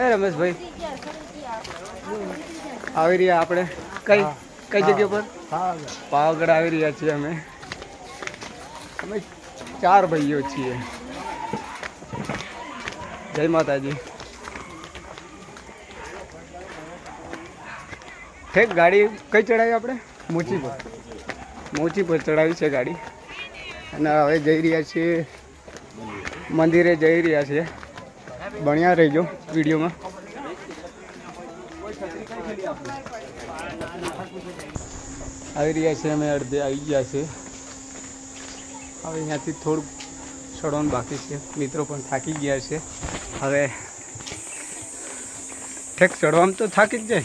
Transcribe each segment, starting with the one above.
એ રમેશભાઈ આવી રહ્યા આપણે કઈ કઈ જગ્યા પર પાવાગઢ આવી રહ્યા છીએ અમે 4 ભાઈઓ છીએ। જય માતાજી। ઠેક ગાડી કઈ ચડાવી આપણે મોચી પર ચડાવી છે ગાડી અને હવે જઈ રહ્યા છીએ મંદિરે જઈ રહ્યા છીએ। બન્યા રહેજો વિડીયોમાં। આવી રહ્યા છે અમે અડધે આવી ગયા છે। હવે અહીંયાથી થોડુંક ચડવાનું બાકી છે। મિત્રો પણ થાકી ગયા છે। હવે ઠેક ચડવામાં તો થાકી જ જાય।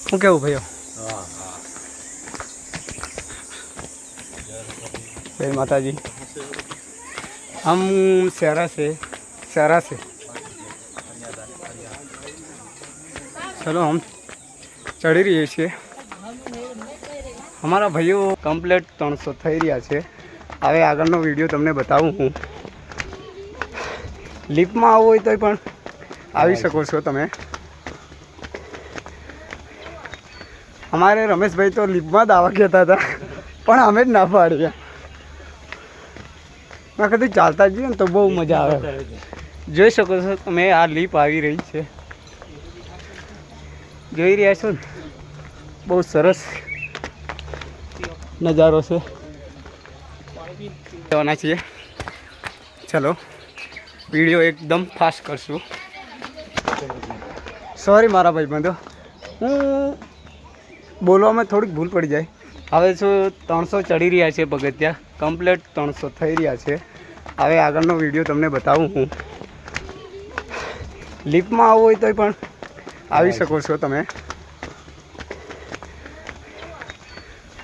શું કેવું ભાઈઓ? जय माता जी। हम शहरा से चलो हम चढ़ी रही छे। हमारा भाईओ कम्प्लीट 300 थई रह्या छे। हवे आगळनो विडियो तमने बतावुं हूँ। लिफ्ट में आववुं होय तोय पण आवी शको छो तमे। हमारे रमेश भाई तो लिफ्ट में दावा कहता था पण अमे ज ना पाडी। मैं कभी चालता जी तो बहुत मजा आवे। જોઈ શકો છો તમે આ લીપ આવી રહી છે। જોઈ રહ્યા છો ને બહુ સરસ નજારો છે। જવાના છીએ। ચલો વિડીયો એકદમ ફાસ્ટ કરશું। સોરી મારા ભાઈબંધો હું બોલવામાં થોડીક ભૂલ પડી જાય। હવે શું 300 ચડી રહ્યા છે પગથિયા કમ્પ્લીટ 300 થઈ રહ્યા છે। હવે આગળનો વિડીયો તમને બતાવું હું। લિફ્ટમાં આવવું હોય તોય પણ આવી શકો છો તમે।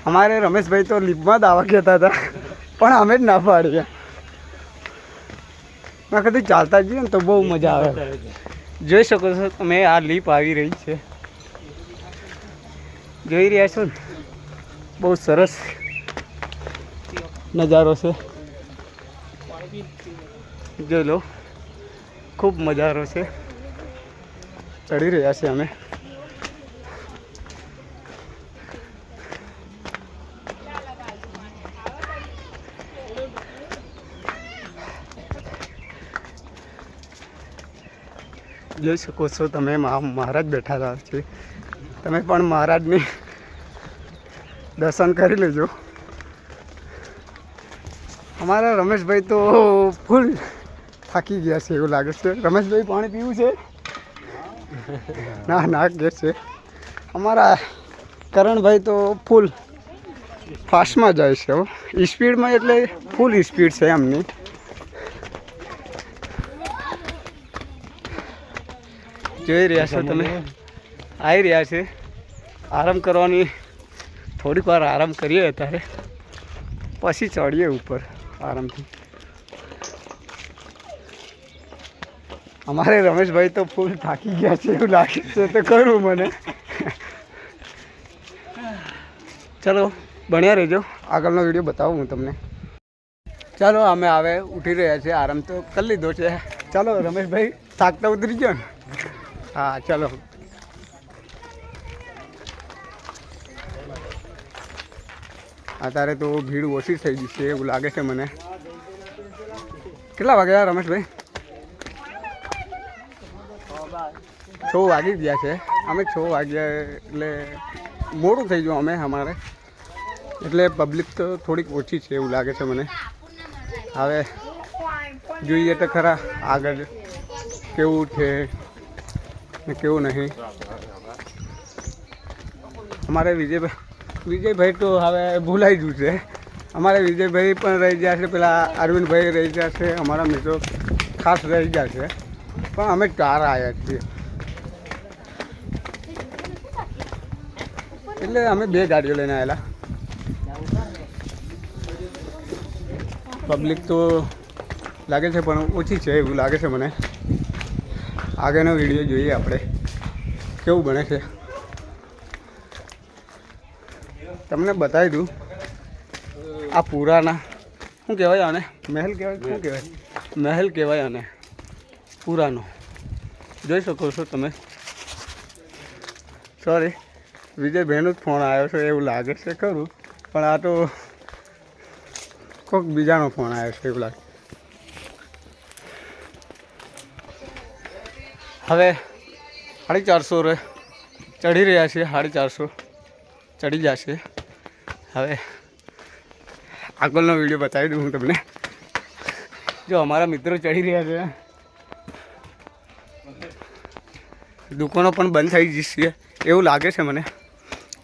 हमारे रमेश भाई तो लिफ्ट में दावा कहता था पण अमे ज ना पाडी। मैं कभी चालता जी तो बहुत मजा आवे। જોઈ શકો છો તમે આ લીપ આવી રહી છે। જોઈ રહ્યા છો ને બહુ સરસ નજારો છે। જોઈ લો ખૂબ મજારો છે। ચડી રહ્યા છે અમે। જોઈ શકો છો તમે મહારાજ બેઠા હતા છે। તમે પણ મહારાજની दर्शन कर लेजो। हमारा रमेश भाई तो फूल थाकी गया से एवं लगे से। रमेश भाई पानी पीवू है ना के से। हमारा करण भाई तो फूल फास्ट में जाए से स्पीड में एटले फूल स्पीड से एमनी। જોઈ રહ્યા છો તમે આવી રહ્યા છે। આરામ કરવાની थोड़ी बार आराम करिए अत्यारे पछी चढ़िए ऊपर आराम थी। हमारे रमेश भाई तो फूल थाकी गया है एवं लागे से तो करूँ मने। चलो बनिया रहो आगळनो विडियो बताऊँ हूँ तमने। चलो अमे आवे उठी रह्या छे आराम तो कर लीधो छे। चलो रमेश भाई थाकता उतरी गयो ने। हाँ चलो अत्यारे तो भीड़ ओછી થઈ ગઈ છે એવું લાગે છે મને। કેટલા વાગ્યા રમેશ ભાઈ? 6 વાગી ગયા છે। અમે 6 વાગ્યા એટલે મોડું થઈ ગયું અમે અમારે એટલે પબ્લિક તો થોડીક ઓછી છે એવું લાગે છે મને। હવે જોઈએ તો ખરા આગળ કેવું છે ને કેવું નહીં। અમારે विजय भाई तो हवे भूलाई गयु है। अमारे विजय भाई पण रही जाशे, पेला अरविंद भाई रही जाशे, अमारा मित्रों खास रही जाशे। पण अमे 4 आया छीए એટલે અમે 2 ગાડીઓ લઈને આવેલા। પબ્લિક તો લાગે છે પણ ઓછી છે એવું લાગે છે મને। આગળનો વિડીયો જોઈએ આપણે કેવું બને છે। તમને બતાવી દઉં આ પુરાના શું કહેવાય આને? મહેલ કહેવાય? શું કહેવાય? મહેલ કહેવાય આને પુરાનો। જોઈ શકો છો તમે. સોરી, વિજયભાઈનો જ ફોન આવ્યો છે એવું લાગે છે ખરું, પણ આ તો કોઈક બીજાનો ફોન આવ્યો છે એવું લાગે. હવે 450 રે ચડી રહ્યા છીએ, 450 ચડી જશે. હવે આગળનો વિડીયો બતાવી દઉં હું તમને. જો અમારા મિત્રો ચડી રહ્યા છે, દુકાનો પણ બંધ થઈ જશે એવું લાગે છે મને.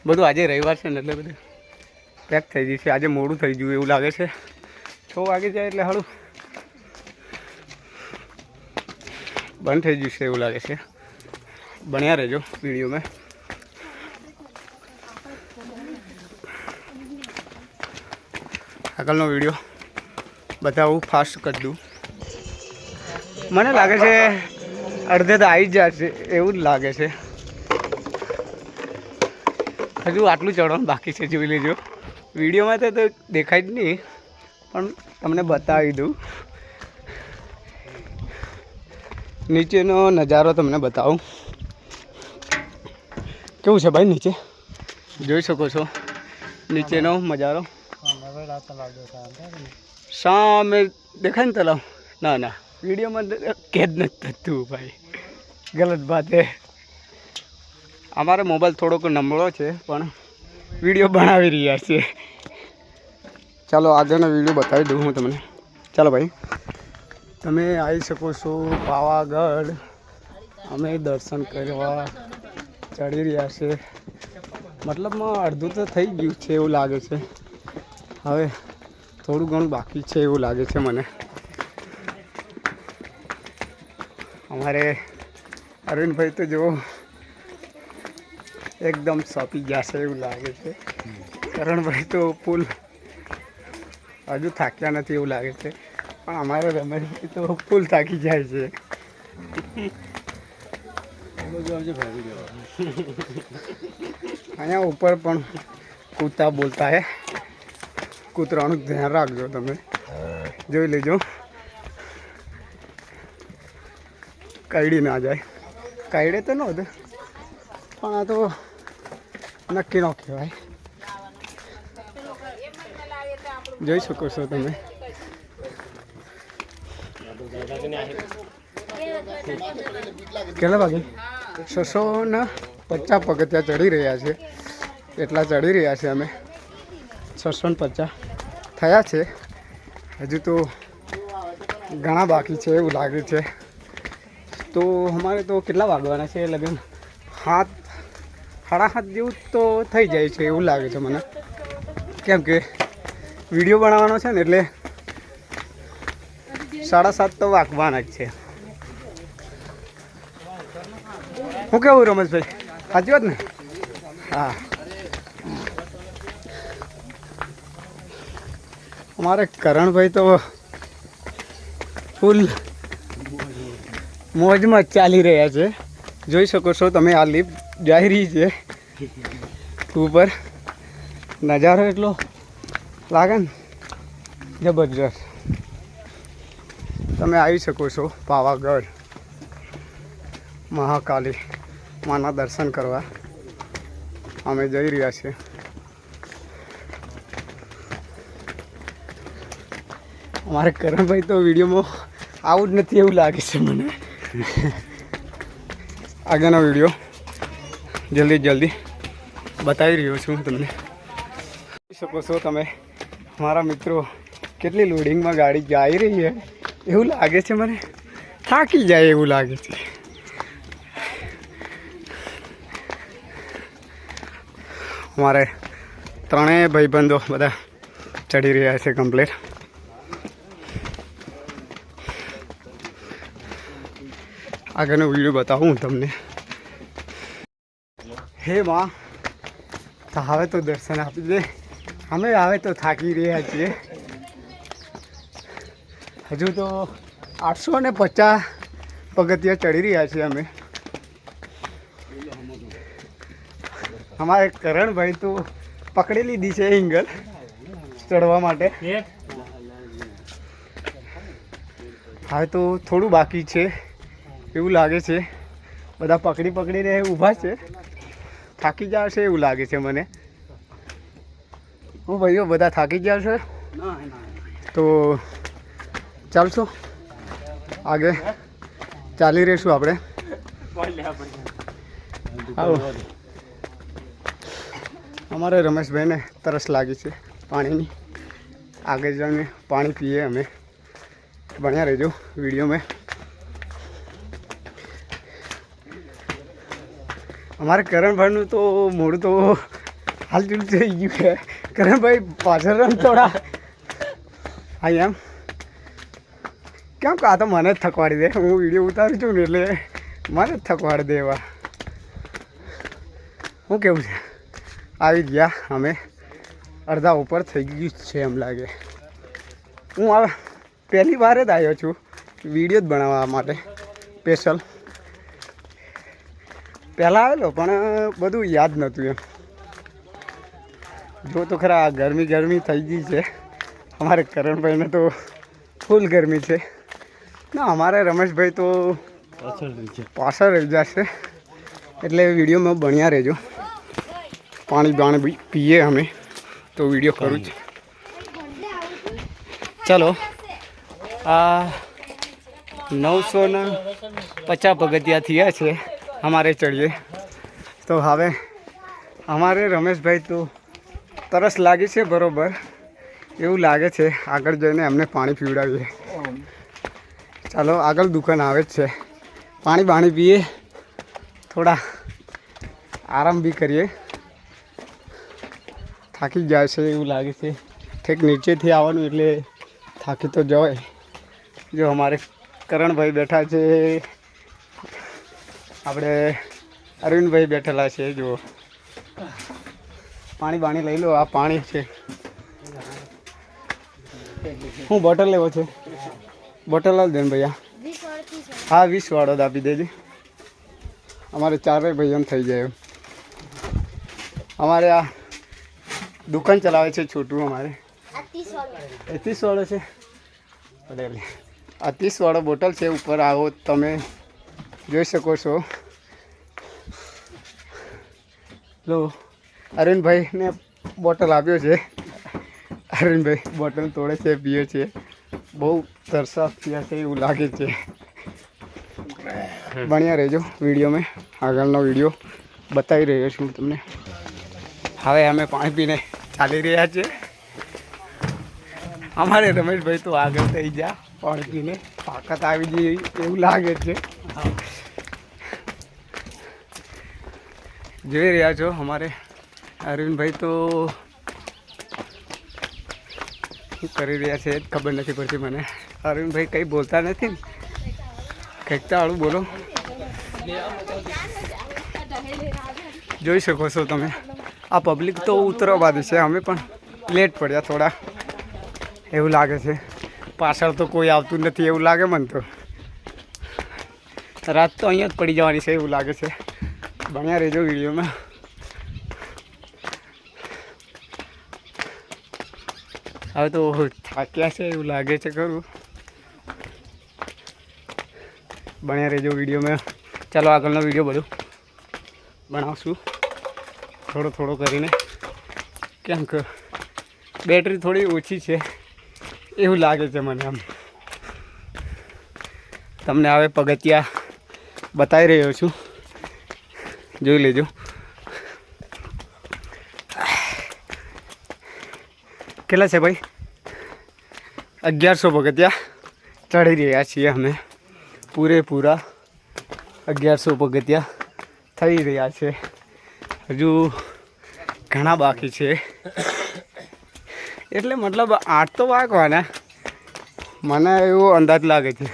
બધું આજે રવિવાર છે ને એટલે બધું પેક થઈ જશે. આજે મોડું થઈ ગયું એવું લાગે છે. 6 વાગી જાય એટલે હાલું બંધ થઈ જશે એવું લાગે છે. બન્યા રહેજો વિડીયોમાં. આગળનો વિડીયો બતાવું, ફાસ્ટ કરી દઉં. મને લાગે છે અડધે તો આવી જ જશે એવું જ લાગે છે. હજુ આટલું ચડવાનું બાકી છે, જોઈ લેજો. વિડીયોમાં તો દેખાય જ નહીં, પણ તમને બતાવી દઉં. નીચેનો નજારો તમને બતાવું. કેવું છે ભાઈ નીચે? જોઈ શકો છો નીચેનો નજારો. સામે દેખાય ને તલાવ? ના ના, વિડીયોમાં કેદ નથી થતું ભાઈ, ગલત વાત છે. અમારો મોબાઈલ થોડોક નબળો છે, પણ વિડીયો બનાવી રહ્યા છે. ચાલો આગળનો વિડીયો બતાવી દઉં હું તમને. ચાલો ભાઈ, તમે આવી શકો છો પાવાગઢ. અમે દર્શન કરવા ચડી રહ્યા છે. મતલબમાં અડધું તો થઈ ગયું છે એવું લાગે છે. હવે થોડું ઘણું બાકી છે એવું લાગે છે મને. અમારે અરવિંદભાઈ તો જો એકદમ સોંપી જશે એવું લાગે છે. કરણભાઈ તો ફૂલ હજુ થાક્યા નથી એવું લાગે છે, પણ અમારે રમેશભાઈ તો ફૂલ થાકી જાય છે. અહીંયા ઉપર પણ કૂદતા બોલતા હે. કૂતરાનું ધ્યાન રાખજો તમે, જોઈ લેજો કાયડી ના જાય. કાયડે તો ન હતું, પણ આ તો નક્કી ન કહેવાય. જોઈ શકો છો તમે. કેટલા વાગે? 650 પગથિયા ચડી રહ્યા છે. એટલા ચડી રહ્યા છે અમે. 650 થયા છે. હજુ તો ઘણા બાકી છે એવું લાગે છે. તો અમારે તો કેટલા વાગવાના છે? લગન 7, 7:30 જેવું તો થઈ જાય છે એવું લાગે છે મને. કેમ કે વિડીયો બનાવવાનો છે ને એટલે 7:30 તો વાગવાના જ છે. હું કેવું રમેશભાઈ, સાચી વાત ને? હા, અમારે કરણભાઈ તો ફૂલ મોજમાં ચાલી રહ્યા છે. જોઈ શકો છો તમે, આ લિફ્ટ જઈ રહી છે ઉપર. નજારો એટલો લાગે ને જબરજસ્ત. તમે આવી શકો છો પાવાગઢ મહાકાલી માના દર્શન કરવા. અમે જઈ રહ્યા છીએ. અમારે કરણભાઈ તો વિડીયોમાં આવું જ નથી એવું લાગે છે મને. આગળનો વિડીયો જલ્દી બતાવી રહ્યો છું તમને. જોઈ શકો છો તમે, મારા મિત્રો કેટલી લોડિંગમાં ગાડી જઈ રહી છે એવું લાગે છે મને. થાકી જાય એવું લાગે છે. અમારે ત્રણેય ભાઈબંધો બધા ચડી રહ્યા છે કમ્પ્લીટ. આગળનો વિડીયો બતાવું તમને. હે માં, હવે તો દર્શન આપી દે. અમે હવે તો થાકી રહ્યા છીએ. હજુ તો 850 પગથિયા ચડી રહ્યા છીએ અમે. અમારે કરણભાઈ તો પકડી લીધી છે એંગલ ચડવા માટે. હવે તો થોડું બાકી છે એવું લાગે છે. બધા પકડીને ઊભા છે, થાકી જશે એવું લાગે છે મને. હું ભાઈઓ બધા થાકી ગયા છે, તો ચાલશો આગળ ચાલી રહીશું આપણે. આવો અમારે રમેશભાઈને તરસ લાગી છે પાણીની. આગળ જઈને પાણી પીએ અમે. બન્યા રહેજો વિડીયોમાં. અમારે કરણભાઈનું તો મોડું તો હાલચુલ થઈ ગયું છે. કરણભાઈ પાછળ રમ થોડા હા એમ કેમ કે આ તો મને જ થકવાડી દે. હું વિડીયો ઉતારું છું ને એટલે મને જ થકવાડી દે એવા. શું કેવું છે? આવી ગયા અમે, અડધા ઉપર થઈ ગયું છે એમ લાગે. હું હવે પહેલી વાર જ આવ્યો છું વિડીયો જ બનાવવા માટે સ્પેશિયલ. પહેલાં આવેલો પણ બધું યાદ નહોતું એમ. જો તો ખરા ગરમી થઈ ગઈ છે. અમારે કરણભાઈને તો ફૂલ ગરમી છે ના. અમારે રમેશભાઈ તો પાછળ રહી જશે એટલે વિડીયોમાં બન્યા રહેજો. પાણી પીએ અમે તો વિડીયો કરું જ. ચલો આ 950 પગથિયા થયા છે અમારે ચડીએ. તો હવે અમારે રમેશભાઈ તો તરસ લાગી છે બરાબર એવું લાગે છે. આગળ જઈને એમને પાણી પીવડાવીએ. ચાલો આગળ દુકાન આવે જ છે. પાણી પીએ, થોડા આરામ બી કરીએ. થાકી જાય છે એવું લાગે છે. ઠેક નીચેથી આવવાનું એટલે થાકી તો જવાય. જો અમારે કરણભાઈ બેઠા છે, આપણે અરવિંદભાઈ બેઠેલા છે. જો પાણી લઈ લો. આ પાણી છે. હું બોટલ લેવો છે? બોટલ જ દેને ભૈયા. હા 20 વાળો જ આપી દેજે. અમારે 4 ભાઈઓને થઈ જાય. અમારે આ દુકાન ચલાવે છે છોટું. અમારે 30 વાળો છે. પટેલ આ 30 વાળો બોટલ છે. ઉપર આવો તમે જોઈ શકો છો. લો અરવિંદભાઈને બોટલ આપ્યો છે. અરવિંદભાઈ બોટલ તોડે છે, પીએ છે. બહુ તરસાફ થયા છે એવું લાગે છે. બન્યા રહેજો વિડીયોમાં. આગળનો વિડીયો બતાવી રહ્યો છું તમને. હવે અમે પાણી પીને ચાલી રહ્યા છીએ. અમારે રમેશભાઈ તો આગળ થઈ ગયા પાણી પીને. તાકાત આવી ગઈ એવું લાગે છે. જોઈ રહ્યા છો અમારે અરવિંદભાઈ તો શું કરી રહ્યા છે ખબર નથી પડતી મને. અરવિંદભાઈ કંઈ બોલતા નથી ને, કંઈક તો આળું બોલો. જોઈ શકો છો તમે. આ પબ્લિક તો ઉત્તરાવાદી છે. અમે પણ લેટ પડ્યા થોડા એવું લાગે છે. પાછળ તો કોઈ આવતું નથી એવું લાગે મને તો. રાત તો અહીંયા જ પડી જવાની છે એવું લાગે છે. બન્યા રહેજો વિડીયોમાં. હવે તો થાક્યા છે એવું લાગે છે ખરું. બન્યા રહેજો વિડીયોમાં. ચાલો આગળનો વિડીયો બધું બનાવશું થોડો કરીને. કેમ કે બેટરી થોડી ઓછી છે એવું લાગે છે મને. આમ તમને હવે પગથિયા બતાવી રહ્યો છું, જોઈ લેજો. કેટલા છે ભાઈ? 1100 પગથિયા ચડી રહ્યા છીએ અમે. પૂરેપૂરા 1100 પગથિયા થઈ રહ્યા છે. હજુ ઘણા બાકી છે. એટલે મતલબ 8 તો વાગવાના મને એવો અંદાજ લાગે છે.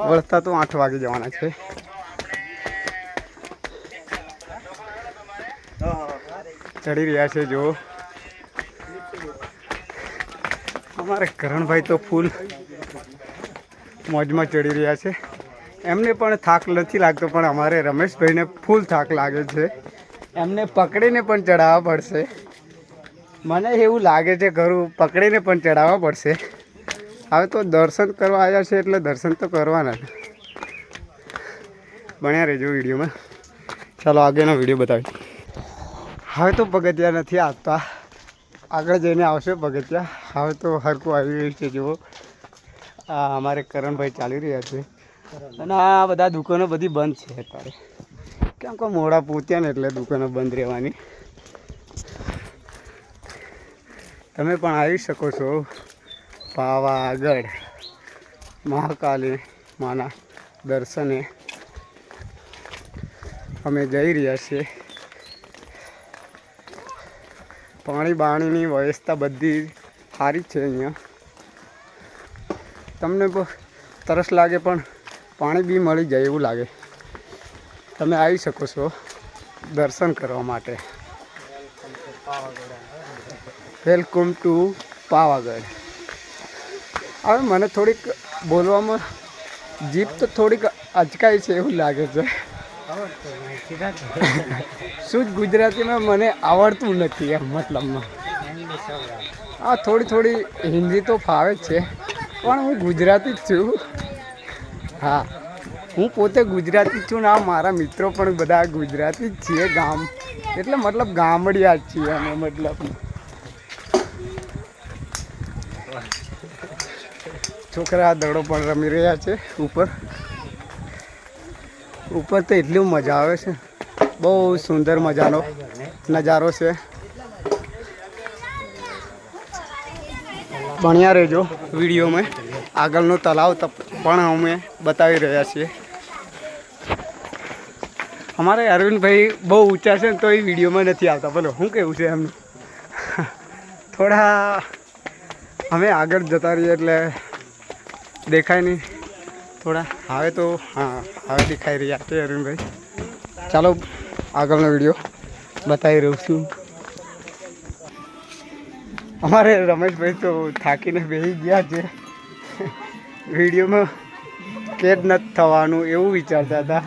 વળતા તો 8 વાગે જવાના છે. ચડી રહ્યા છે. જો અમારે કરણભાઈ તો ફૂલ મોજમાં ચડી રહ્યા છે. એમને પણ થાક નથી લાગતો, પણ અમારે રમેશભાઈને ફૂલ થાક લાગે છે. એમને પકડીને પણ ચડાવવા પડશે. મને એવું લાગે છે ખરું, પકડીને પણ ચડાવવા પડશે. હવે તો દર્શન કરવા આવ્યા છે એટલે દર્શન તો કરવાના. બન્યા રહેજો વિડીયોમાં. ચાલો આગળનો વિડીયો બતાવી. હવે તો પગથિયા નથી આવતા, આગળ જઈને આવશે પગથિયા. હવે તો હરકું આવી રહ્યું છે. જુઓ આ અમારે કરણભાઈ ચાલી રહ્યા છે અને આ બધા દુકાનો બધી બંધ છે અત્યારે, કેમ કે મોડા પહોંચ્યા ને એટલે દુકાનો બંધ રહેવાની. તમે પણ આવી શકો છો પાવાગઢ મહાકાલી માના દર્શને. અમે જઈ રહ્યા છીએ. પાણી બાણીની વ્યવસ્થા બધી સારી છે અહીંયા. તમને તરસ લાગે પણ પાણી બી મળી જાય એવું લાગે. તમે આવી શકો છો દર્શન કરવા માટે. Welcome to Pavagadh. હવે મને થોડીક બોલવામાં જીભ તો થોડીક અચકાય છે એવું લાગે છે. શું ગુજરાતીમાં મને આવડતું નથી એમ મતલબમાં. હા થોડી હિન્દી તો ફાવે જ છે પણ હું ગુજરાતી જ છું. હા હું પોતે ગુજરાતી જ છું ને આ મારા મિત્રો પણ બધા ગુજરાતી જ છીએ. ગામ એટલે મતલબ ગામડિયા જ છીએ અમે. મતલબ છોકરા દડો પણ રમી રહ્યા છે ઉપર તો એટલી મજા આવે છે. બહુ સુંદર મજાનો નજારો છે. ભણ્યા રહેજો વિડીયોમાં. આગળનો તલાવ પણ અમે બતાવી રહ્યા છીએ. અમારે અરવિંદભાઈ બહુ ઊંચા છે ને તો એ વિડીયોમાં નથી આવતા. બોલો શું કેવું છે એમનું? થોડા અમે આગળ જતા રહીએ એટલે દેખાય નહીં થોડા. હવે તો હા હવે દેખાઈ રહ્યા છે અરવિંદભાઈ. ચાલો આગળનો વિડીયો બતાવી રહ્યો છું. અમારે રમેશભાઈ તો થાકીને બેસી ગયા છે. વિડીયોમાં કેદ નથી થવાનું એવું વિચારતા હતા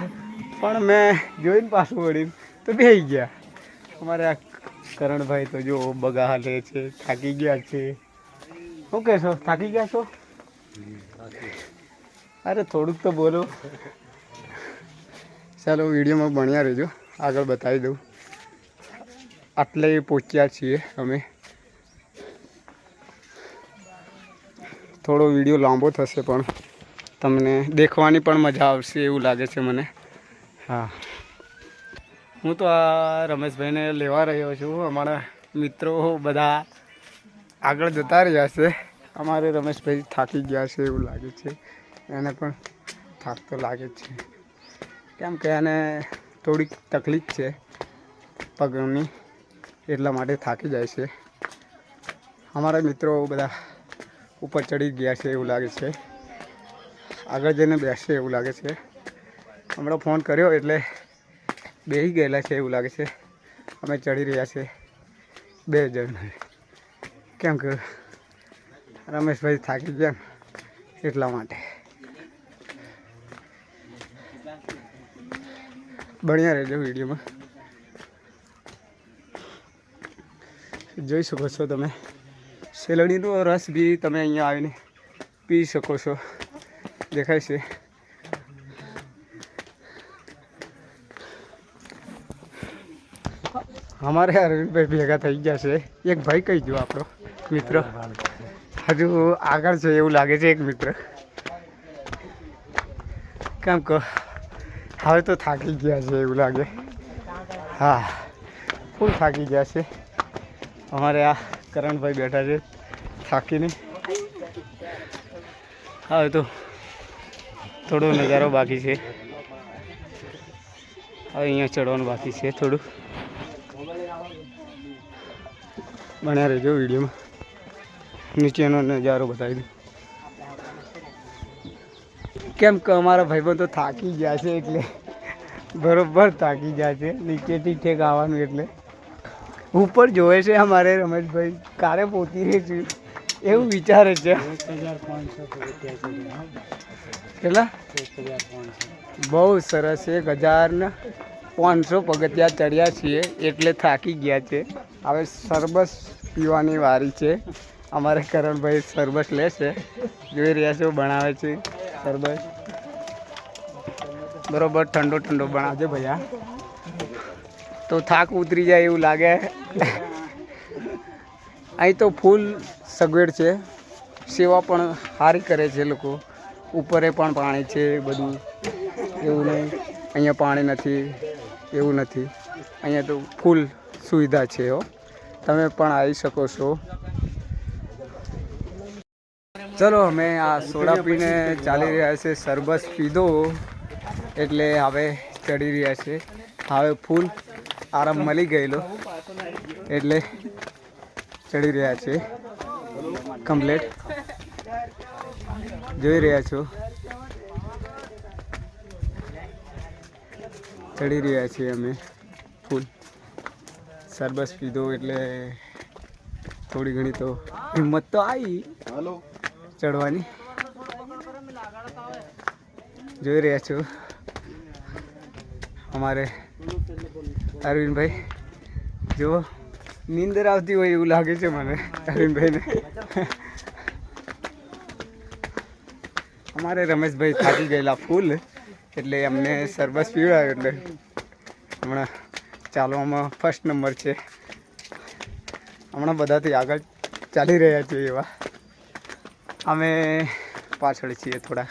પણ મેં જોઈને પાછું વળીને તો બેસી ગયા. અમારે આ કરણભાઈ તો જો બગા હાલે છે, થાકી ગયા છે. શું કહેશો, થાકી ગયા છો? અરે થોડુંક તો બોલો. ચાલો વિડીયોમાં ભણ્યા રહેજો, આગળ બતાવી દઉં. આટલે પહોંચ્યા છીએ અમે. થોડો વિડીયો લાંબો થશે પણ તમને દેખવાની પણ મજા આવશે એવું લાગે છે મને. હા હું તો આ રમેશભાઈને લેવા રહ્યો છું. અમારા મિત્રો બધા આગળ જતા રહ્યા છે. અમારે રમેશભાઈ થાકી ગયા છે એવું લાગે છે. એને પણ થાક તો લાગે જ છે કેમ કે એને થોડીક તકલીફ છે પગની, એટલા માટે થાકી જાય છે. અમારા મિત્રો બધા ઉપર ચડી ગયા છે એવું લાગે છે. આગળ જઈને બેસશે એવું લાગે છે. હમણાં ફોન કર્યો એટલે બેસી ગયેલા છે એવું લાગે છે. અમે ચડી રહ્યા છે 2 જણ, કેમ કે રમેશભાઈ થાકી ગયા એટલા માટે. બન્યા રહેજો વિડીયોમાં. જોઈ શકો છો તમે શેલડીનો રસ બી તમે અહીંયા આવીને પી શકો છો. દેખાય છે. અમારે અરવિંદભાઈ ભેગા થઈ ગયા છે. એક ભાઈ કહી દો આપણો મિત્ર હજુ આગળ છે એવું લાગે છે. એક મિત્ર કેમ કહો હવે તો થાકી ગયા છે એવું લાગે. હા ફૂલ થાકી ગયા છે. અમારે આ કરણભાઈ બેઠા છે થાકીને. હવે તો થોડો નજારો બાકી છે. હવે અહીંયા ચડવાનું બાકી છે થોડું. બન્યા રહેજો વિડીયોમાં. નીચેનો નજારો બતાવી દઉં. કેમ કે અમારા ભાઈબંધો થાકી ગયા છે એટલે બરોબર થાકી ગયા છે. નીચેથી ઠેક આવવાનું એટલે ઉપર જોવે છે અમારે રમેશભાઈ કારે પહોંચી રહી છું એવું વિચારે છે. 1500 કેટલા? બહુ સરસ. 1500 પગથિયા ચડ્યા છીએ એટલે થાકી ગયા છે. હવે શરબત પીવાની વારી છે. અમારે કરણભાઈ શરબત લે છે. જોઈ રહ્યા છો બનાવે છે શરબત. બરોબર ઠંડો ઠંડો બનાવજે ભૈયા, તો થાક ઉતરી જાય એવું લાગે. અહીં તો ફૂલ સગવડ છે, સેવા પણ સારી કરે છે લોકો. ઉપરે પણ પાણી છે બધું, એવું નહીં અહીંયા પાણી નથી એવું નથી. અહીંયા તો ફૂલ સુવિધા છે હો, તમે પણ આવી શકો છો. ચલો અમે આ સોડા પીને ચાલી રહ્યા છે. સરબત પીધો એટલે હવે ચડી રહ્યા છે. હવે ફૂલ આરામ મળી ગયેલો એટલે ચડી રહ્યા છે કમ્પ્લેટ. જોઈ રહ્યા છો ચડી રહ્યા છીએ અમે ફૂલ. સરબત પીધો એટલે થોડી ઘણી તો હિંમત તો આવી ચડવાની. જોઈ રહ્યા છો અમારે અરવિંદભાઈ, જો નીંદર આવતી હોય એવું લાગે છે મને અરવિંદભાઈને. અમારે રમેશભાઈ થાકી ગયેલા ફૂલ એટલે અમને સરબત પીવડાવ્યો એટલે હમણાં ચાલવામાં ફર્સ્ટ નંબર છે. હમણાં બધાથી આગળ ચાલી રહ્યા છીએ એવા અમે પાછળ છીએ થોડા.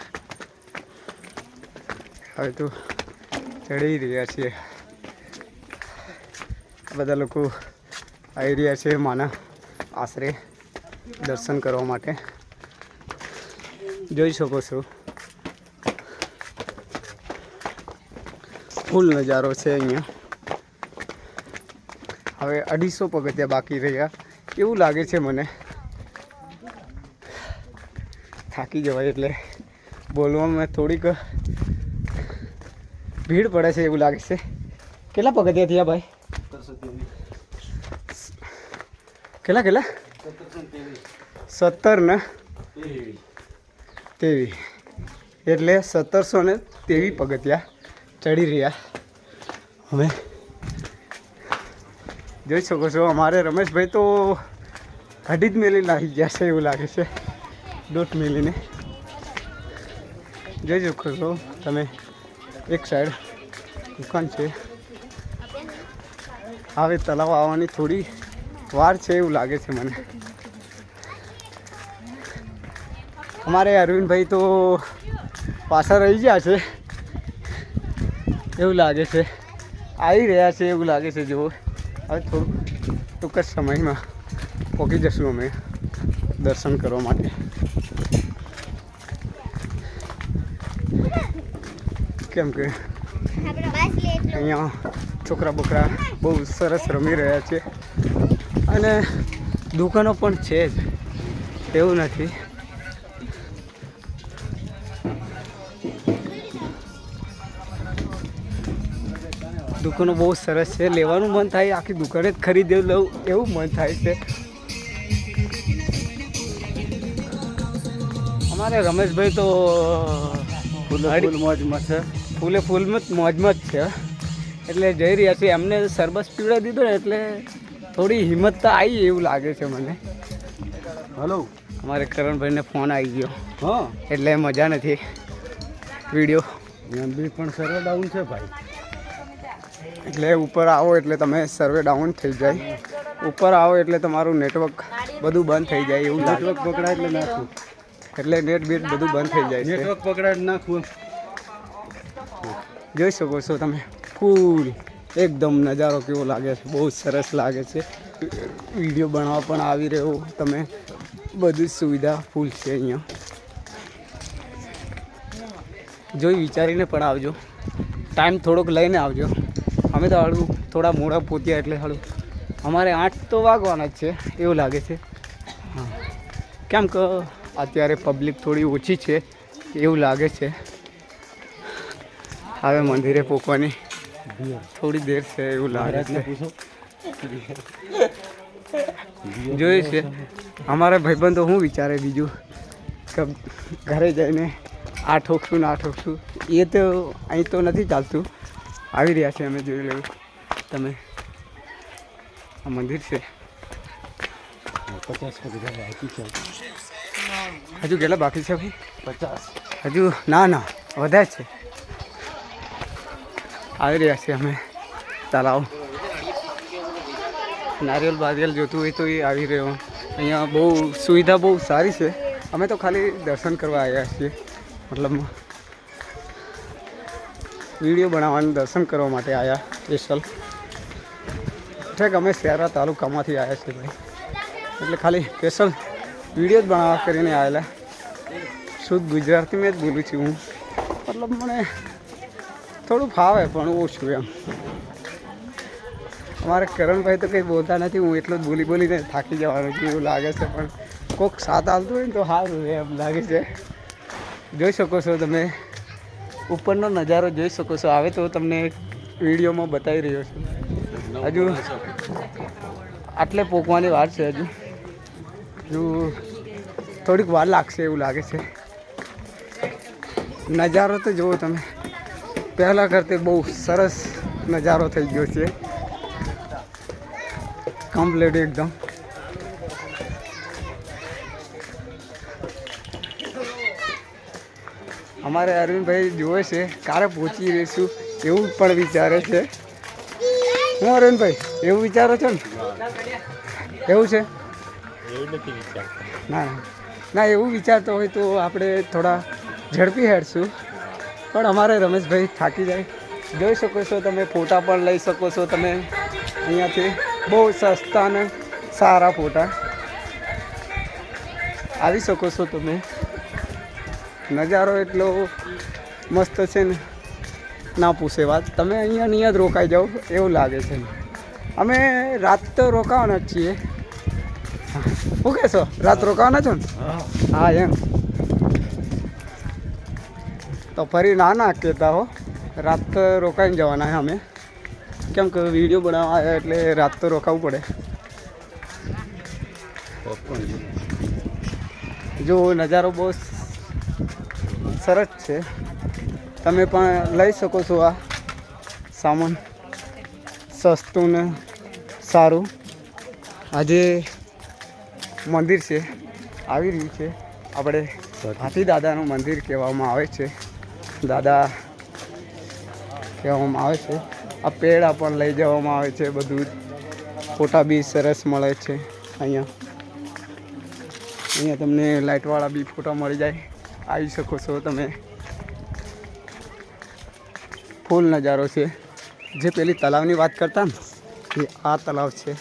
હવે તો ચડી રહ્યા છીએ. બધા લોકો આવી રહ્યા છે માના આશરે દર્શન કરવા માટે. જોઈ શકો છો ફૂલ નજારો છે અહીંયા. હવે 250 પગથિયા બાકી રહ્યા એવું લાગે છે મને. થાકી જવાય એટલે બોલવામાં થોડીક ભીડ પડે છે એવું લાગે છે. કેટલા પગથિયા થયા ભાઈ? કેટલા 17 ને 23 એટલે 1723 પગથિયા ચડી રહ્યા અમે. જોઈ શકો છો અમારે રમેશભાઈ તો અઢી જ મેલી નાખી ગયા છે એવું લાગે છે, 1.5 મેલીને. જોઈ શકો છો તમે એક સાઈડ દુકાન છે. હવે તલાવ આવવાની થોડી વાર છે એવું લાગે છે મને. અમારે અરવિંદભાઈ તો પાછા રહી ગયા છે એવું લાગે છે. આવી રહ્યા છે એવું લાગે છે. જુઓ હવે થોડું ટૂંક જ સમયમાં પહોંચી જશું અમે દર્શન કરવા માટે. કેમ કે અહીંયા છોકરા બોકરા બહુ સરસ રમી રહ્યા છે અને દુકાનો પણ છે જ એવું નથી. દુકાનો બહુ સરસ છે, લેવાનું મન થાય, આખી દુકાને જ ખરીદી લઉં એવું મન થાય છે. અમારે રમેશભાઈ તો ફૂલ મોજમાં છે, ફૂલમાં જ મોજમાં જ છે એટલે જઈ રહ્યા છે. એમને સરબત પીવડાવી દીધો ને એટલે થોડી હિંમત તો આવી એવું લાગે છે મને. હલો, અમારે કરણભાઈને ફોન આવી ગયો હા એટલે મજા નથી. વિડીયો બી પણ સર્વે ડાઉન છે ભાઈ, એટલે ઉપર આવો એટલે તમે સર્વે ડાઉન થઈ જાય. ઉપર આવો એટલે તમારું નેટવર્ક બધું બંધ થઈ જાય એવું. નેટવર્ક પકડાય એટલે નાખવું એટલે નેટ બીટ બધું બંધ થઈ જાય. નેટવર્ક પકડાય નાખવું. જોઈ શકો છો તમે ફૂલ એકદમ નજારો કેવો લાગે છે, બહુ સરસ લાગે છે. વિડીયો બનાવવા પણ આવી રહ્યો તમે, બધી સુવિધા ફૂલ છે અહીંયા. જોઈ વિચારીને પણ આવજો, ટાઈમ થોડોક લઈને આવજો. અમે તો હાલું થોડા મોડા પહોંચ્યા એટલે હાલું અમારે 8 તો વાગવાના જ છે એવું લાગે છે. હા, કેમ કે અત્યારે પબ્લિક થોડી ઓછી છે એવું લાગે છે. હવે મંદિરે પહોંચવાની થોડી દેર છે એવું લાગે છે. જોઈ છે અમારા ભાઈબંધો શું વિચારે બીજું કે ઘરે જઈને આ ઠોકશું ને આ ઠોકશું, એ તો અહીં તો નથી ચાલતું. આવી રહ્યા છે અમે જોઈ લેવું. તમે આ મંદિર છે 50 પગથિયા બાકી છે. હજુ કેટલા બાકી છે ભાઈ? 50 હજુ? ના ના વધારે છે. આવી રહ્યા છીએ અમે તળાવ. નારિયેલ બારિયેલ જોતું હોય તો એ આવી રહ્યો. અહીંયા બહુ સુવિધા બહુ સારી છે. અમે તો ખાલી દર્શન કરવા આવ્યા છીએ, મતલબ વિડીયો બનાવવાનું દર્શન કરવા માટે આવ્યા સ્પેશિયલ. ઠીક, અમે શહેરા તાલુકામાંથી આવ્યા છીએ ભાઈ, એટલે ખાલી સ્પેશિયલ વિડીયો જ બનાવવા કરીને આવેલા. શુદ્ધ ગુજરાતીમાં જ બોલું છું હું, મતલબ મને થોડું ફાવે પણ ઓછું એમ. અમારે કરણભાઈ તો કંઈ બોલતા નથી, હું એટલું જ બોલીને થાકી જવાનું છું એવું લાગે છે. પણ કોઈક સાથ આવતું હોય ને તો સારું એમ લાગે છે. જોઈ શકો છો તમે, ઉપરનો નજારો જોઈ શકો છો. આવે તો તમને વિડીયોમાં બતાવી રહ્યો છું. હજુ આટલે પોકવાની વાર છે. હજુ થોડીક વાર લાગશે એવું લાગે છે. નજારો તો જુઓ તમે, પહેલાં કરતાં બહુ સરસ નજારો થઈ ગયો છે, કમ્પ્લીટ એકદમ. અમારે અરવિંદભાઈ જોવે છે ક્યારે પહોંચી રહીશું એવું પણ વિચારે છે. હું અરવિંદભાઈ એવું વિચારો છો ને? એવું છે? ના ના, એવું વિચારતો હોય તો આપણે થોડા ઝડપી હેડશું. પણ અમારે રમેશભાઈ થાકી જાય. જોઈ શકો છો તમે, ફોટા પણ લઈ શકો છો તમે અહીંયાથી. બહુ સસ્તા અને સારા ફોટા આવી શકો છો તમે. નજારો એટલો મસ્ત છે ને, ના પૂછે વાત. તમે અહીંયા જ રોકાઈ જાઓ એવું લાગે છે. અમે રાત તો રોકાવાના જ છીએ. શું કહેશો, રાત રોકાવાના છો ને? હા એમ તો ફરી ના કહેતા હો. રાત તો રોકાઈને જવાના અમે, કેમ કે વિડીયો બનાવવા આવ્યા એટલે રાત તો રોકાવું પડે. જો નજારો બહુ સરસ છે. તમે પણ લઈ શકો છો આ સામાન, સસ્તું ને સારું. આજે મંદિર છે આવી રહ્યું છે, આપણે હાથી દાદાનું મંદિર કહેવામાં આવે છે. દાદા કહેવામાં આવે છે. આ પેડા પણ લઈ જવામાં આવે છે બધું જ. ફોટા બી સરસ મળે છે અહીંયા તમને લાઇટવાળા બી ફોટા મળી જાય. આવી શકો છો તમે. ફૂલ નજારો છે. જે પેલી તલાવની વાત કરતા ને, એ આ તલાવ છે.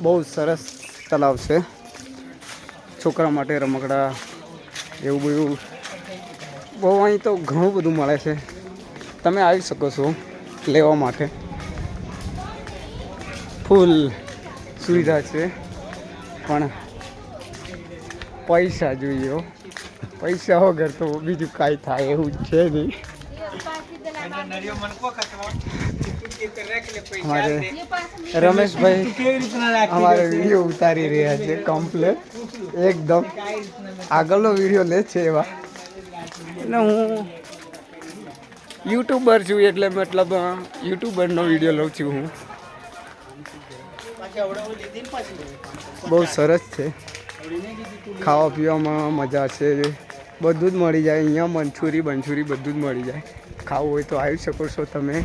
બહુ સરસ તલાવ છે. છોકરા માટે રમકડા એવું બધું બહુ અહીં તો ઘણું બધું મળે છે. તમે આવી શકો છો લેવા માટે. ફૂલ સુવિધા છે, પણ પૈસા જોઈએ. પૈસા વગર તો બીજું કાંઈ થાય એવું છે નહીં. અમારે રમેશભાઈ અમારે વિડીયો ઉતારી રહ્યા છે કમ્પ્લેટ એકદમ. આગળનો વિડીયો લે છે એવા. અને હું યુટ્યુબર છું એટલે મતલબ યુટ્યુબરનો વિડીયો લઉં છું હું. બહુ સરસ છે. ખાવા પીવામાં મજા છે. બધું જ મળી જાય અહીંયા. મંચુરી બધું જ મળી જાય. ખાવું હોય તો આવી શકો છો તમે.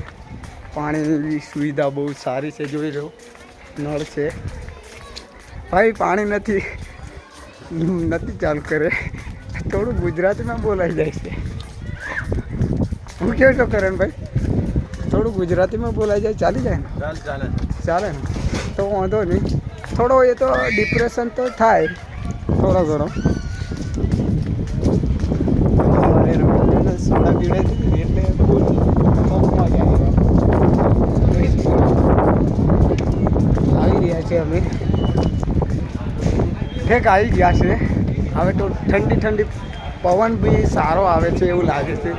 પાણીની સુવિધા બહુ સારી છે. જોઈ લો, નળ છે ભાઈ. પાણી નથી ચાલુ કરે. થોડું ગુજરાતીમાં બોલાઈ જાય છે. હું કહો છો કરણભાઈ, થોડું ગુજરાતીમાં બોલાઈ જાય ચાલી જાય ને? ચાલે ને તો વાંધો નહીં. થોડો એ તો ડિપ્રેશન તો થાય થોડો ઘણો. સોડા પીવાય હતી એટલે ફૂલ આવી રહ્યા છે અમે. ઠેક આવી ગયા છે. હવે તો ઠંડી પવન બી સારો આવે છે એવું લાગે છે.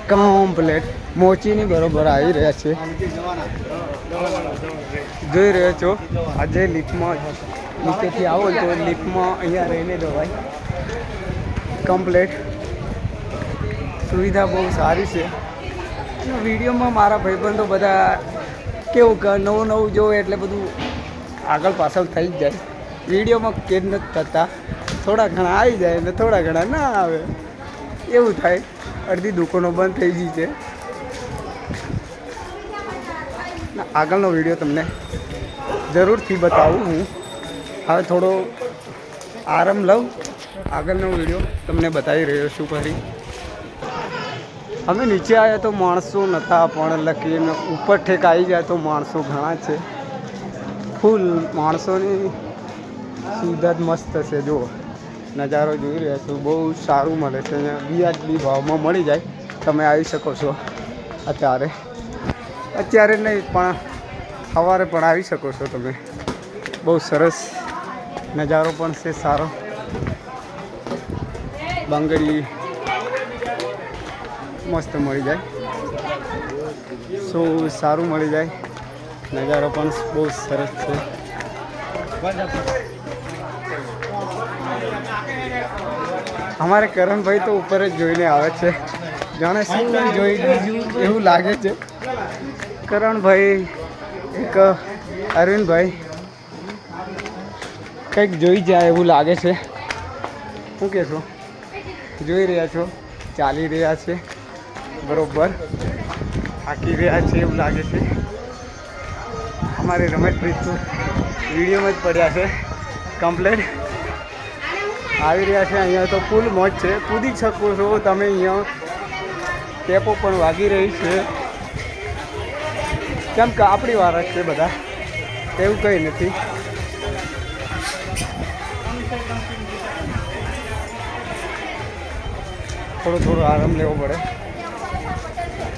કમ્પ્લેટ મોચીની બરોબર આવી રહ્યા છે. જોઈ રહ્યા છો. આજે લિફ્ટમાં નીચેથી આવો તો લિફ્ટમાં અહીંયા રહીને જવાય. કમ્પ્લેટ સુવિધા બહુ સારી છે. અને વિડીયોમાં મારા ભાઈબંધો બધા કેવું કે નવું જોવે એટલે બધું આગળ પાછળ થઈ જ જાય. વિડીયોમાં કેદ નથી થતા. થોડા ઘણા આવી જાય ને થોડા ઘણા ના આવે એવું થાય. અડધી દુકાનો બંધ થઈ ગઈ છે. આગળનો વિડીયો તમને જરૂરથી બતાવું હું. હવે થોડો આરામ લઉં, આગળનો વિડીયો તમને બતાવી રહ્યો છું. ફરી અમે નીચે આવ્યા તો માણસો નહોતા, પણ લકીને ઉપર ઠેક આવી જાય તો માણસો ઘણા છે. ફૂલ માણસોની સુવિધા જ મસ્ત છે. જુઓ નજારો જોઈ રહ્યા છો, બહુ સારું મળે છે અહીંયા. વ્યાજબી ભાવમાં મળી જાય. તમે આવી શકો છો અત્યારે નહીં પણ સવારે પણ આવી શકો છો તમે. બહુ સરસ નજારો પણ છે સારો. બંગડી મસ્ત મળી જાય, સારું મળી જાય. નજારો પણ બહુ સરસ છે. અમારે કરણભાઈ તો ઉપર જ જોઈને આવે છે, જાણે શું જોઈ લીધું એવું લાગે છે. કરણભાઈ એક અરવિંદભાઈ કંઈક જોઈ જાય એવું લાગે છે. શું કહેશો? જોઈ રહ્યા છો, ચાલી રહ્યા છે બરોબર, થાકી રહ્યા છે એવું લાગે છે. અમારે રમેશભાઈ તો વિડીયોમાં જ પડ્યા છે, કમ્પ્લેટ આવી રહ્યા છે. અહીંયા તો ફૂલ મોજ છે, કૂદી શકો છો તમે. અહીંયા ટેપો પણ વાગી રહી છે, કેમ કે આપણી વાર જ છે બધા, એવું કંઈ નથી. થોડો આરામ લેવો પડે,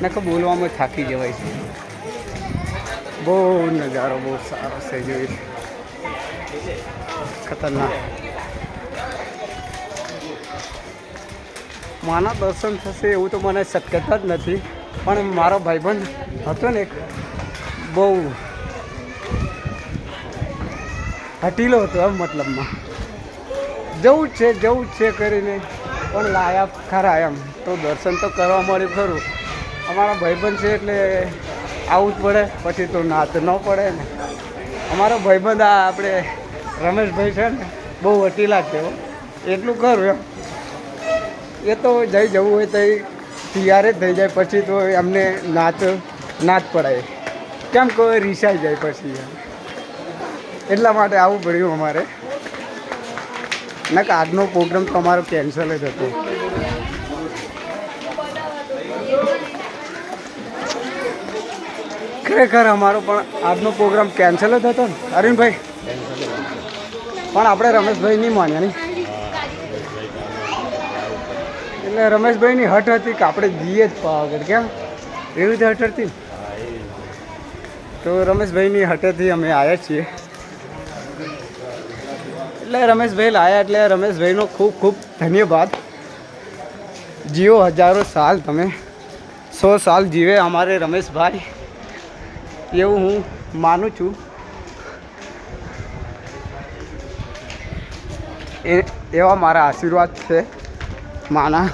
નકર બોલવામાં થાકી જવાય છે. બહુ નજારો બહુ સારો છે, જોઈ ખતરનાક. માના દર્શન થશે એવું તો મને શક્યતા જ નથી, પણ મારો ભાઈબંધ હતો ને એક, બહુ હટીલો હતો એમ મતલબમાં. જવું જ છે કરીને પણ લાયા ખરા એમ, તો દર્શન તો કરવા મળ્યું ખરું. અમારા ભાઈબંધ છે એટલે આવવું જ પડે, પછી તો ના તો ન પડે ને. અમારો ભાઈબંધ આ આપણે રમેશભાઈ છે ને, બહુ વટીલા છે એટલું ખરું એમ. એ તો જવું હોય તો તૈયાર જ થઈ જાય, પછી તો એમને ના પડાય, કેમ કોઈ રીસાઈ જાય પછી. એટલા માટે આવવું પડ્યું અમારે, નકર આજનો પ્રોગ્રામ તો અમારો કેન્સલ જ હતો. ખરેખર અમારો પણ આજનો પ્રોગ્રામ કેન્સલ જ હતો ને અરવિંદભાઈ, પણ આપણે રમેશભાઈ નહીં માન્યા નહીં. એટલે રમેશભાઈની હટ હતી કે આપણે જઈએ જ પાવાગઢ, કેમ એવી રીતે હટ હતી. તો રમેશભાઈની હટેથી અમે આવ્યા છીએ. એટલે રમેશભાઈ લાયા એટલે રમેશભાઈનો ખૂબ ખૂબ ધન્યવાદ. જીવો હજારો સાલ, તમે 100 સાલ જીવે અમારે રમેશભાઈ, એવું હું માનું છું. એવા મારા આશીર્વાદ છે માના,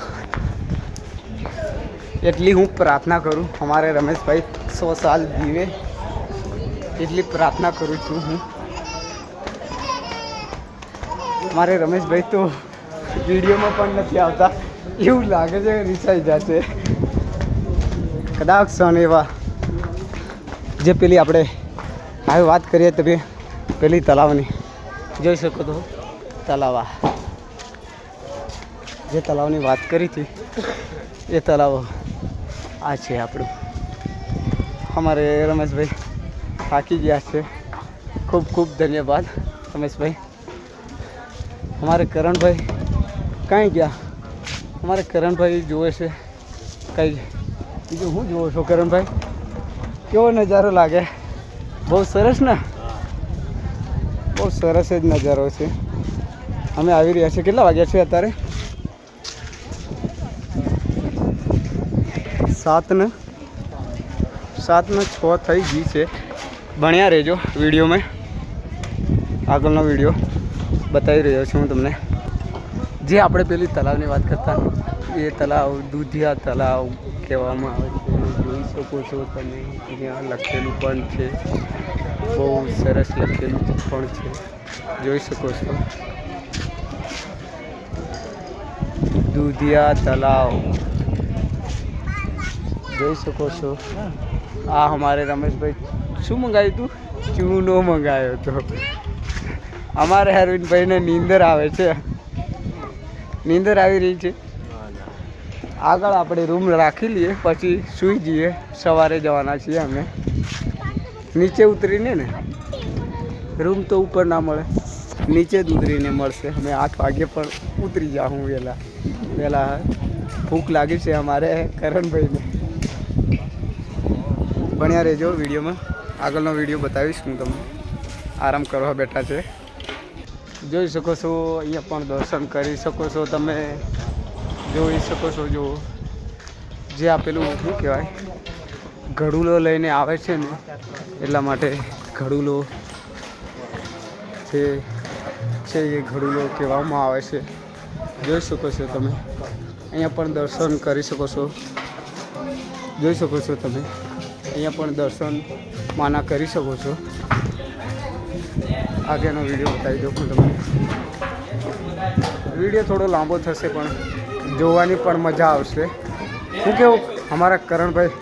એટલી હું પ્રાર્થના કરું અમારે રમેશભાઈ 100 સાલ જીવે, એટલી પ્રાર્થના કરું છું હું. મારે રમેશભાઈ તો વિડીયોમાં પણ નથી આવતા, એવું લાગે છે રીસાઈ જશે કદાચ સન એવા. જે પેલી આપણે હવે વાત કરીએ તો પેલી તલાવની જોઈ શકો તો, તલાવા જે તલાવની વાત કરી હતી એ તલાવ આ છે આપણું. અમારે રમેશભાઈ થાકી ગયા છે, ખૂબ ખૂબ ધન્યવાદ રમેશભાઈ. અમારે કરણભાઈ કાંઈ ગયા? અમારે કરણભાઈ જોવે છે કંઈ બીજું. શું જોવો છો કરણભાઈ? કેવો નજારો લાગે? બહુ સરસ ને, બહુ સરસ જ નજારો છે. અમે આવી રહ્યા છીએ. કેટલા વાગ્યા છે અત્યારે? 7:06 થઈ ગઈ છે. ભણ્યા રહેજો વિડીયોમાં, આગળનો વિડીયો બતાવી રહ્યો છું હું તમને. જે આપણે પેલી તલાવની વાત કરતા, એ તલાવ દૂધિયા તલાવ કહેવામાં આવે છે. જોઈ શકો છો તમે, અહીંયા લખેલું પણ છે, બહુ સરસ લખેલું પણ છે, જોઈ શકો છો. દૂધિયા તલાવ જોઈ શકો છો આ અમારે રમેશભાઈ શું મંગાવ્યું હતું? ચૂનો મંગાવ્યો હતો. અમારે અરવિંદભાઈને નીંદર આવે છે, નીંદર આવી રહી છે. આગળ આપણે રૂમ રાખી લઈએ પછી સૂઈ જઈએ. સવારે જવાના છીએ અમે. નીચે ઉતરીને ને રૂમ તો ઉપર ના મળે, નીચે જ ઉતરીને મળશે. અમે 8 વાગે પણ ઉતરી જાઉં વહેલા. ભૂખ લાગી છે અમારે કરણભાઈને. બન્યા રહેજો વિડીયોમાં. આગળનો વિડીયો બતાવીશ હું તમને. આરામ કરવા બેઠા છે. જોઈ શકો છો અહીંયા પણ દર્શન કરી શકો છો તમે. જોઈ શકો છો જો જે આપેલું શું કહેવાય ઘડુલો લઈને આવે છે ને એટલા માટે ઘડુલો છે એ ઘડુલો કહેવામાં આવે છે. જોઈ શકો છો તમે અહીંયા પણ દર્શન કરી શકો છો. જોઈ શકો છો તમે અહીંયા પણ દર્શન માના કરી શકો છો. આગળનો વિડીયો બતાવી દઉં હું તમને. વિડીયો થોડો લાંબો થશે પણ જોવાની પણ મજા આવશે. શું કેવું અમારા કરણભાઈ?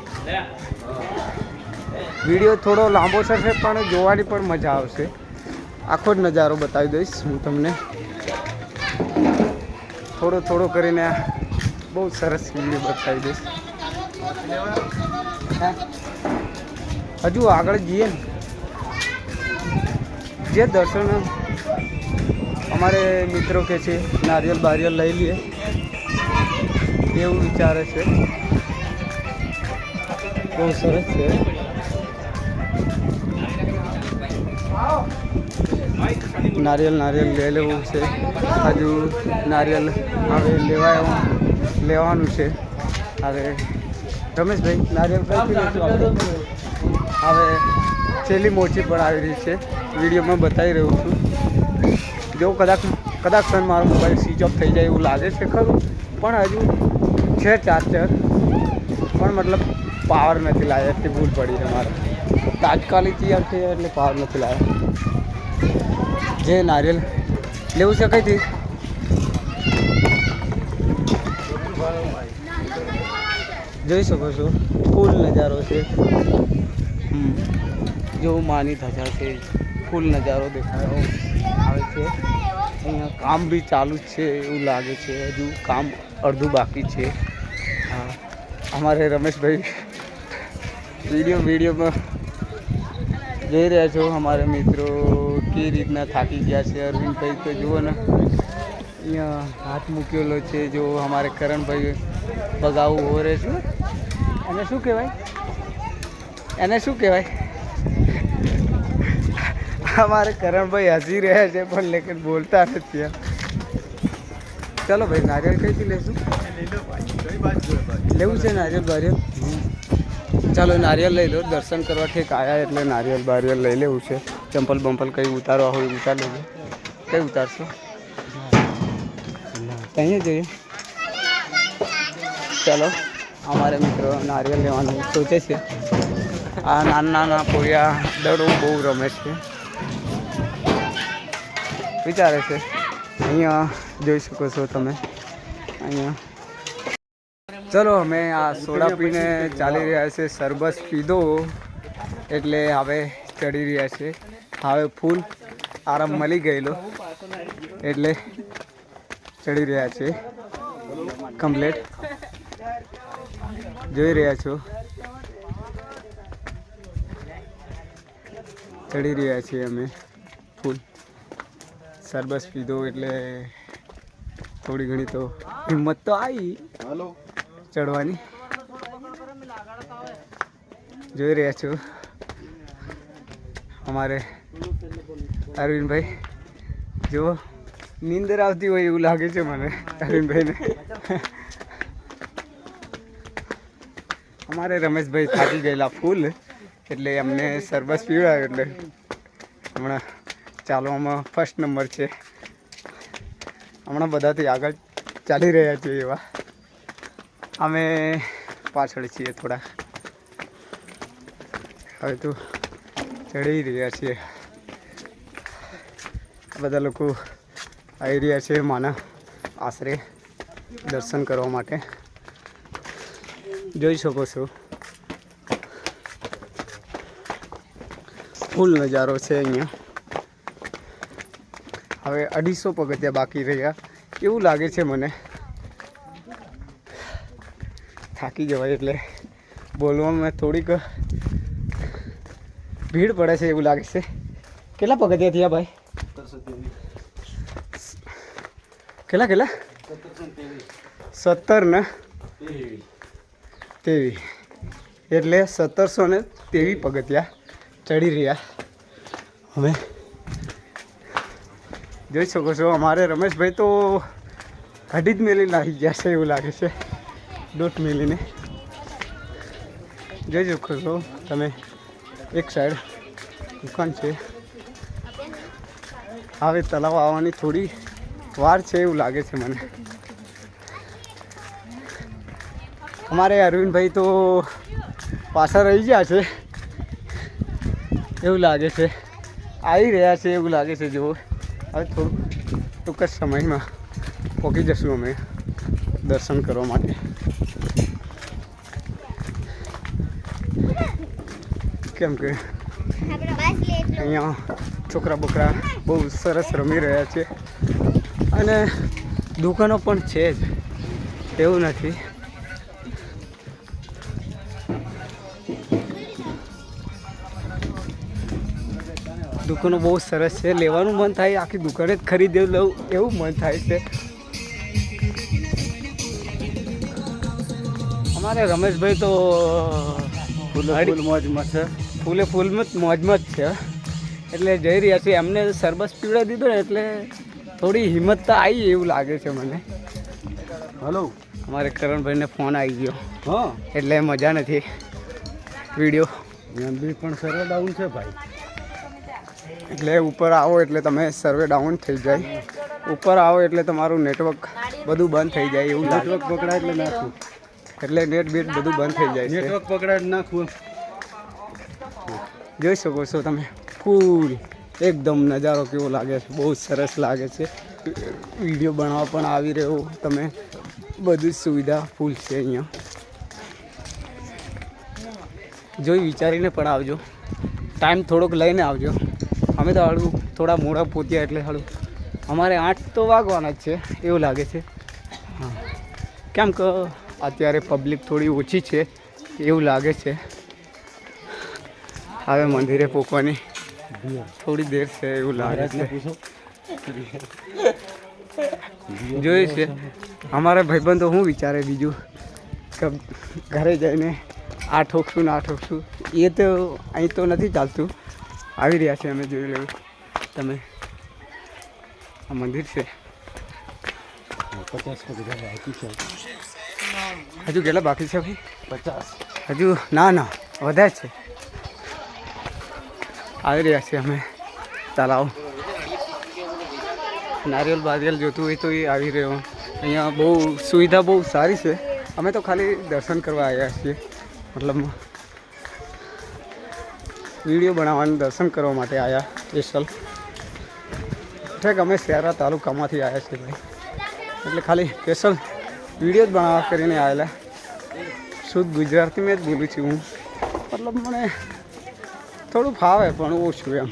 વિડીયો થોડો લાંબો થશે પણ જોવાની પણ મજા આવશે. આખો જ નજારો બતાવી દઈશ હું તમને. થોડો કરીને બહુ સરસ વિડીયો બતાવી દઈશ. હજુ આગળ જઈએ ને જે દર્શન અમારે મિત્રો કે છે નારિયેલ બારિયેલ લઈ લઈએ એવું વિચારે છે. બહુ સરસ છે. નારિયેલ લઈ લેવું છે. હજુ નારિયેલ હવે લેવાનું છે. હવે રમેશભાઈ નારિયેલ કઈથી લઈશું આપણે? હવે છેલ્લી મોચી પણ આવી રહી છે. વિડીયોમાં બતાવી રહ્યો છું. જો કદાચ પણ મારો મોબાઈલ સ્વિચ ઓફ થઈ જાય એવું લાગે છે ખરું, પણ હજુ છે ચાર્જર પણ મતલબ પાવર નથી લાવ્યા. એટલી ભૂલ પડી છે મારે. તાત્કાલિક તૈયાર થઈ એટલે પાવર નથી લાવ્યા. જે નારિયેલ લેવું છે કઈથી? જોઈ શકો છો ફૂલ નજારો છે. જો માની ધજા છે, ફૂલ નજારો દેખાયો આવે છે. અહીંયા કામ બી ચાલુ જ છે એવું લાગે છે. હજુ કામ અડધું બાકી છે. હા, અમારે રમેશભાઈ વિડીયોમાં જોઈ રહ્યા છો. અમારા મિત્રો કેવી રીતના થાકી ગયા છે. અરવિંદભાઈ તો જુઓ ને અહીંયા હાથ મૂકેલો છે. જો અમારે કરણભાઈ બગાવું હો રહે છે. એને શું કહેવાય? हमारे करण भाई हंसी रहे थे पर लेकिन बोलता नहीं. चलो भाई नारियल कहीं लेશું લેવું છે નારિયેલ બારિયેલ? ચાલો નારિયેલ લઈ લો. દર્શન કરવા ઠેક આવ્યા એટલે નારિયેલ બારિયેલ લઈ લેવું છે. ચંપલ બંપલ કંઈ ઉતારવા હોય ઉતાર લેજો. કઈ ઉતારશો? અહીંયા જઈએ. ચાલો અમારે મિત્રો નારિયેલ લેવાનું સોચે છે. આ નાના પોરિયા દડો બહુ રમે છે, વિચારે છે. અહીંયા જોઈ શકો છો તમે. અહીંયા ચલો અમે આ સોડા પીને ચાલી રહ્યા છે. સરબત પીધો એટલે હવે ચડી રહ્યા છે. હવે ફૂલ આરામ મળી ગયેલો એટલે ચડી રહ્યા છે. કમ્પ્લેટ જોઈ રહ્યા છો. ચડી રહ્યા છીએ અમે ફૂલ. સરબત પીધો એટલે થોડી ઘણી તો હિંમત તો આવી ચડવાની. જોઈ રહ્યા છો અમારે અરવિંદભાઈ. જો નીંદર આવતી હોય એવું લાગે છે મને અરવિંદભાઈને. અમારે રમેશભાઈ થાકી ગયેલા ફૂલ એટલે અમને સરબત પીવડાવ્યો એટલે હમણાં ચાલવામાં ફર્સ્ટ નંબર છે. હમણાં બધાથી આગળ ચાલી રહ્યા છીએ એવા. અમે પાછળ છીએ થોડા. હવે તો ચડી રહ્યા છીએ. બધા લોકો આવી રહ્યા છે માના આશરે દર્શન કરવા માટે. જોઈ શકો છો ફૂલ નજારો છે અહીંયા. હવે 250 પગથિયા બાકી રહ્યા એવું લાગે છે મને. થાકી જવાય એટલે બોલવામાં થોડીક ભીડ પડે છે એવું લાગે છે. કેટલા પગથિયા થયા ભાઈ? કેટલા 17 ને 23 એટલે 1723 પગથિયા ચડી રહ્યા. હવે જોઈ શકો છો અમારે રમેશભાઈ તો ઘડી જ મેલી નાખી ગયા છે એવું લાગે છે. દોટ મેલીને જોઈ શકો છો તમે. એક સાઈડ દુકાન છે. હવે તલાવ આવવાની થોડી વાર છે એવું લાગે છે મને. અમારે અરવિંદભાઈ તો પાછા રહી ગયા છે એવું લાગે છે. આવી રહ્યા છે એવું લાગે છે. જુઓ હવે થોડું ટૂંક જ સમયમાં પહોંચી જશું અમે દર્શન કરવા માટે. કેમ કે અહીંયા છોકરા બોકરા બહુ સરસ રમી રહ્યા છે અને દુકાનો પણ છે જ એવું નથી. દુકાનો બહુ સરસ છે. લેવાનું મન થાય, આખી દુકાને જ ખરીદી લઉં એવું મન થાય છે. અમારે રમેશભાઈ તો મોજમાં છે. ફૂલમાં જ મોજમાં જ છે. એટલે જઈ રહ્યા છે. એમને સરબસ પીવડાવી દીધો ને એટલે થોડી હિંમત તો આવી એવું લાગે છે મને. હલો, અમારે કરણભાઈને ફોન આવી ગયો. હા, એટલે મજા નથી. વિડીયો મંદિર પણ સર્વે ડાઉન છે ભાઈ. એટલે ઉપર આવો એટલે તમે સર્વે ડાઉન થઈ જાય. ઉપર આવો એટલે તમારું નેટવર્ક બધું બંધ થઈ જાય એવું. નેટવર્ક પકડાય એટલે નાખવું, એટલે નેટ બીટ બધું બંધ થઈ જાય. નેટવર્ક પકડાય નાખવું. જોઈ શકો છો તમે ફૂલ એકદમ નજારો કેવો લાગે છે. બહુ સરસ લાગે છે. વિડીયો બનાવવા પણ આવી રહ્યો તમે. બધી સુવિધા ફૂલ છે અહીંયા. જોઈ વિચારીને પણ આવજો. ટાઈમ થોડોક લઈને આવજો. અમે તો હાલું થોડા મોડા પહોંચ્યા એટલે હાલું અમારે 8 તો વાગવાના જ છે એવું લાગે છે. હા, કેમ કે અત્યારે પબ્લિક થોડી ઓછી છે એવું લાગે છે. હવે મંદિરે પહોંચવાની થોડી દેર છે એવું લાગે છે. જોઈ છે અમારા ભાઈબંધો શું વિચારે બીજું કે ઘરે જઈને આ ઠોકશું ને આ ઠોકશું. એ તો અહીં તો નથી ચાલતું. આવી રહ્યા છે અમે જોઈ લેવું તમે. આ મંદિર છે 50 પગથિયા બાકી છે. હજુ કેટલા બાકી છે ભાઈ? 50 હજુ? ના વધારે છે. આવી રહ્યા છે અમે તલાવ. નારિયેલ બારિયેલ જોતું હોય તો એ આવી રહ્યો. અહીંયા બહુ સુવિધા બહુ સારી છે. અમે તો ખાલી દર્શન કરવા આવ્યા છીએ. મતલબ વિડીયો બનાવવાનું દર્શન કરવા માટે આવ્યા સ્પેશિયલ. ઠીક, અમે શહેરા તાલુકામાંથી આવ્યા છીએ ભાઈ. એટલે ખાલી સ્પેશિયલ વિડીયો જ બનાવવા કરીને આવેલા. શુદ્ધ ગુજરાતીમાં જ બોલું છું હું. મતલબ મને થોડું ફાવે પણ ઓછું એમ.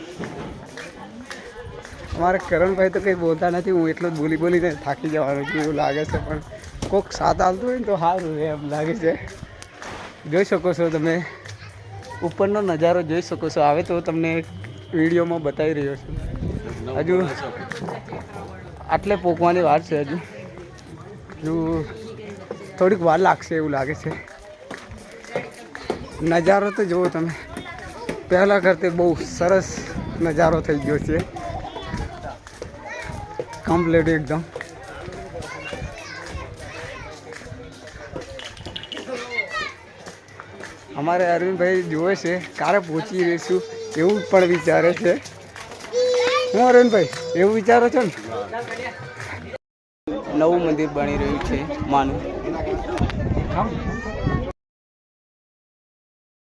અમારે કરણભાઈ તો કંઈ બોલતા નથી. હું એટલું જ બોલીને થાકી જવાનું છું એવું લાગે છે. પણ કોઈક સાથ આવતું હોય ને તો સારું એમ લાગે છે. જોઈ શકો છો તમે ઉપરનો નજારો જોઈ શકો છો. આવે તો તમને વિડીયોમાં બતાવી રહ્યો છું. હજુ આટલે પહોંચવાની વાર છે. હજુ થોડીક વાર લાગશે એવું લાગે છે. નજારો તો જુઓ તમે. પહેલાં કરતાં બહુ સરસ નજારો થઈ ગયો છે. કમ્પ્લીટ એકદમ. અમારે અરવિંદભાઈ જોવે છે ક્યારે પહોંચી રહીશું એવું પણ વિચારે છે. હું અરવિંદભાઈ એવું વિચારો છો ને? નવું મંદિર બની રહ્યું છે માનું.